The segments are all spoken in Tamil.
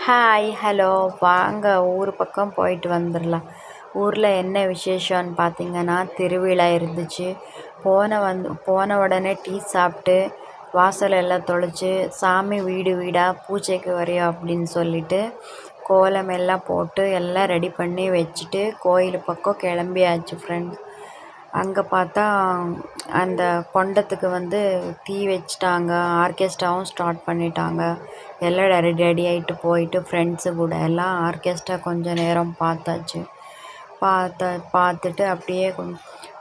ஹாய் ஹலோ வாங்க ஊர் பக்கம் போயிட்டு வந்துடலாம். ஊரில் என்ன விசேஷம்னு பார்த்தீங்கன்னா திருவிழா இருந்துச்சு. போன உடனே டீ சாப்பிட்டு வாசல் எல்லாம் தொளிச்சு சாமி வீடு வீடாக பூஜைக்கு வரையும் அப்படின்னு சொல்லிட்டு கோலம் எல்லாம் போட்டு எல்லாம் ரெடி பண்ணி வச்சுட்டு கோயில் பக்கம் கிளம்பியாச்சு ஃப்ரெண்ட்ஸ். அங்கே பார்த்தா அந்த கொண்டத்துக்கு தீ வச்சுட்டாங்க. ஆர்கெஸ்ட்ராவும் ஸ்டார்ட் பண்ணிட்டாங்க. எல்லாம் ரெடி ஆகிட்டு போயிட்டு ஃப்ரெண்ட்ஸு கூட எல்லாம் ஆர்கெஸ்ட்ரா கொஞ்சம் நேரம் பார்த்தாச்சு. பார்த்துட்டு அப்படியே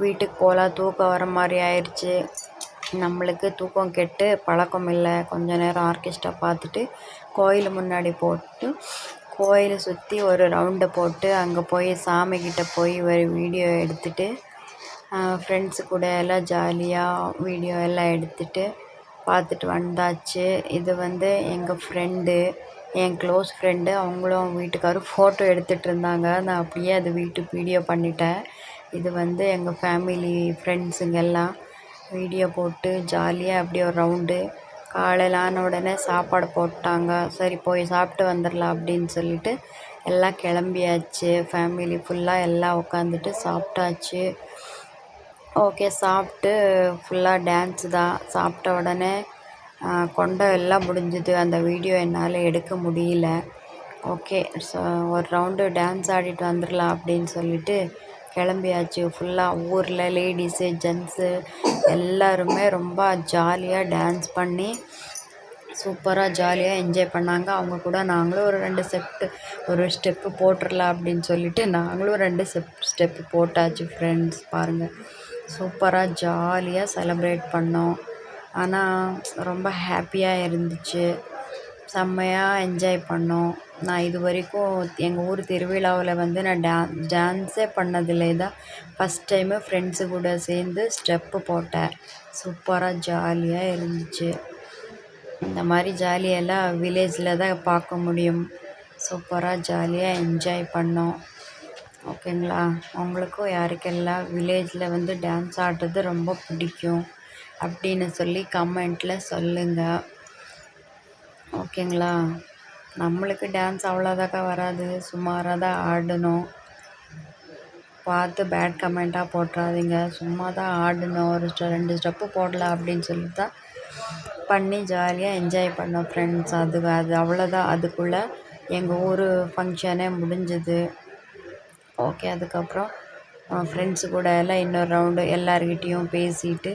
வீட்டுக்கு போகலாம். தூக்கம் வர மாதிரி ஆயிடுச்சு. நம்மளுக்கு தூக்கம் கெட்டு பழக்கம் இல்லை. கொஞ்சம் நேரம் ஆர்கெஸ்ட்ரா பார்த்துட்டு கோயில் முன்னாடி போட்டு கோயிலை சுற்றி ஒரு ரவுண்டை போட்டு அங்கே போய் சாமிக்கிட்ட போய் ஒரு வீடியோ எடுத்துகிட்டு ஃப்ரெண்ட்ஸு கூட எல்லாம் ஜாலியாக வீடியோ எல்லாம் எடுத்துகிட்டு பார்த்துட்டு வந்தாச்சு. இது எங்கள் ஃப்ரெண்டு, என் க்ளோஸ் ஃப்ரெண்டு. அவங்களும் வீட்டுக்காரும் ஃபோட்டோ எடுத்துகிட்டு இருந்தாங்க. நான் அப்படியே அது வீடியோ பண்ணிட்டேன். இது எங்கள் ஃபேமிலி ஃப்ரெண்ட்ஸுங்க எல்லாம் வீடியோ போட்டு ஜாலியாக அப்படியே ஒரு ரவுண்டு. காலையில் ஆன உடனே சாப்பாடு போட்டாங்க. சரி போய் சாப்பிட்டு வந்துடலாம் அப்படின்னு சொல்லிட்டு எல்லாம் கிளம்பியாச்சு. ஃபேமிலி ஃபுல்லாக எல்லாம் உட்காந்துட்டு சாப்பிட்டாச்சு. ஓகே, சாப்பிட்டு ஃபுல்லாக டான்ஸு தான். சாப்பிட்ட உடனே கொண்டம் எல்லாம் முடிஞ்சுது. அந்த வீடியோ என்னால் எடுக்க முடியல. ஓகே, ஸோ ஒரு ரவுண்டு டான்ஸ் ஆடிட்டு வந்துடலாம் அப்படின்னு சொல்லிட்டு கிளம்பியாச்சு. ஃபுல்லாக ஊரில் லேடிஸு ஜென்ஸு எல்லாருமே ரொம்ப ஜாலியாக டான்ஸ் பண்ணி சூப்பராக ஜாலியாக என்ஜாய் பண்ணாங்க. அவங்க கூட நாங்களும் ஒரு ஸ்டெப்பு போட்டுடலாம் அப்படின்னு சொல்லிட்டு நாங்களும் 2 ஸ்டெப்பு போட்டாச்சு ஃப்ரெண்ட்ஸ். பாருங்கள், சூப்பராக ஜாலியாக செலப்ரேட் பண்ணோம். ஆனால் ரொம்ப ஹாப்பியாக இருந்துச்சு. செம்மையாக என்ஜாய் பண்ணோம். நான் இது வரைக்கும் எங்கள் ஊர் திருவிழாவில் நான் டான்ஸே பண்ணதில்லை. இதான் ஃபஸ்ட் டைமு ஃப்ரெண்ட்ஸு கூட சேர்ந்து ஸ்டெப்பு போட்டேன். சூப்பராக ஜாலியாக இருந்துச்சு. இந்த மாதிரி ஜாலியெல்லாம் வில்லேஜில் தான் பார்க்க முடியும். சூப்பராக ஜாலியாக என்ஜாய் பண்ணோம். ஓகேங்களா? உங்களுக்கும் யாருக்கெல்லாம் வில்லேஜில் டான்ஸ் ஆடுறது ரொம்ப பிடிக்கும் அப்படின்னு சொல்லி கமெண்ட்டில் சொல்லுங்கள். ஓகேங்களா? நம்மளுக்கு டான்ஸ் அவ்வளோதாக்கா வராது. சுமாராக தான் ஆடணும். பார்த்து பேட் கமெண்ட்டாக போட்டுறாதீங்க. சும்மா தான் ஆடணும். ஒரு 2 ஸ்டெப்பு போடலாம் அப்படின்னு சொல்லி தான் பண்ணி ஜாலியாக என்ஜாய் பண்ணோம் ஃப்ரெண்ட்ஸ். அது அவ்வளோதான். அதுக்குள்ளே எங்கள் ஊர் ஃபங்க்ஷனே முடிஞ்சுது. ஓகே, அதுக்கப்புறம் ஃப்ரெண்ட்ஸு கூட எல்லாம் இன்னொரு ரவுண்டு எல்லார்கிட்டேயும் பேசிட்டு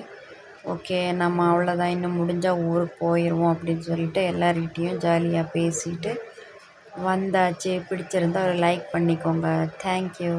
ஓகே நம்ம அவ்வளோதான், இன்னும் முடிஞ்சால் ஊருக்கு போயிடுவோம் அப்படின்னு சொல்லிட்டு எல்லார்கிட்டேயும் ஜாலியாக பேசிட்டு வந்தாச்சு. பிடிச்சிருந்தா ஒரு லைக் பண்ணிக்கோங்க. தேங்க்யூ.